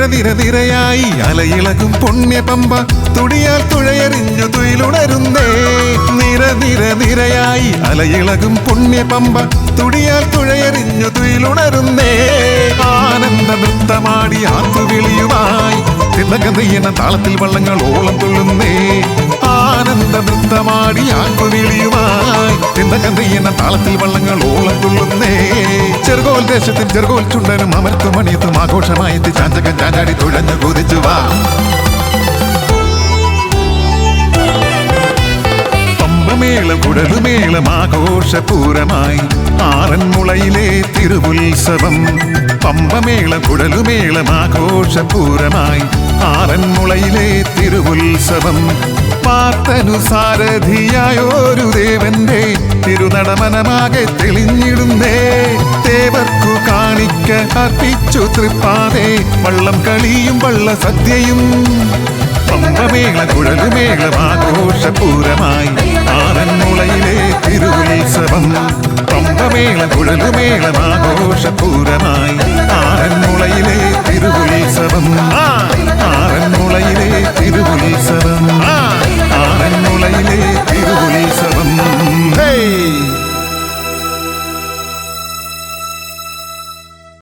നിരയായി അലയിളകും പുണ്യപമ്പ തുടിയാൽ തുഴയെറിഞ്ഞു തുയിലുണരുന്നേ. നിരയായി അലയിളകും പുണ്യപമ്പ തുടിയാൽ തുഴയെറിഞ്ഞു തുയിലുണരുന്നേ. ആനന്ദ നൃത്തമാടി ആത്തുവിളിയുമായി തിന്നകന്തയ്യന താളത്തിൽ വള്ളങ്ങൾ ഓളം തുള്ളുന്നേ. ആനന്ദ നൃത്തമാടി ആത്തുവിളിയുമായി തിന്നകന്തയ്യന താളത്തിൽ വള്ളങ്ങൾ ഓളം തുള്ളുന്നേ. ചെറുകോൽ ദേശത്തിൽ ചെറുകോൽ ചുണ്ടനും അമർത്തും അണിയത്തും ആഘോഷമായെത്തി ചാഞ്ചകൻ ചാഞ്ചാടി തുഴഞ്ഞു കുതിച്ചു വാ. പമ്പമേളം കുടലുമേളം ആഘോഷപൂരമായി ആറന്മുളയിലെ തിരുവുത്സവം. പമ്പമേളം കുടലുമേളം ആഘോഷപൂരമായി ആറന്മുളയിലെ തിരുവുത്സവം. പാർത്തനു സാരഥിയായൊരു ദേവന്റെ തിരുനടമനമാകെ തെളിഞ്ഞിടുന്നേ. ദേവർക്കു കാണിക്ക അർപ്പിച്ചു തൃപ്പാതെ വള്ളം കളിയും വള്ള സദ്യയും. പമ്പമേള കുഴലുമേളം ആഘോഷപൂരമായി ആറന്മുളയിലെ തിരുവുത്സവം. പമ്പമേള കുഴലുമേളം ആഘോഷപൂരമായി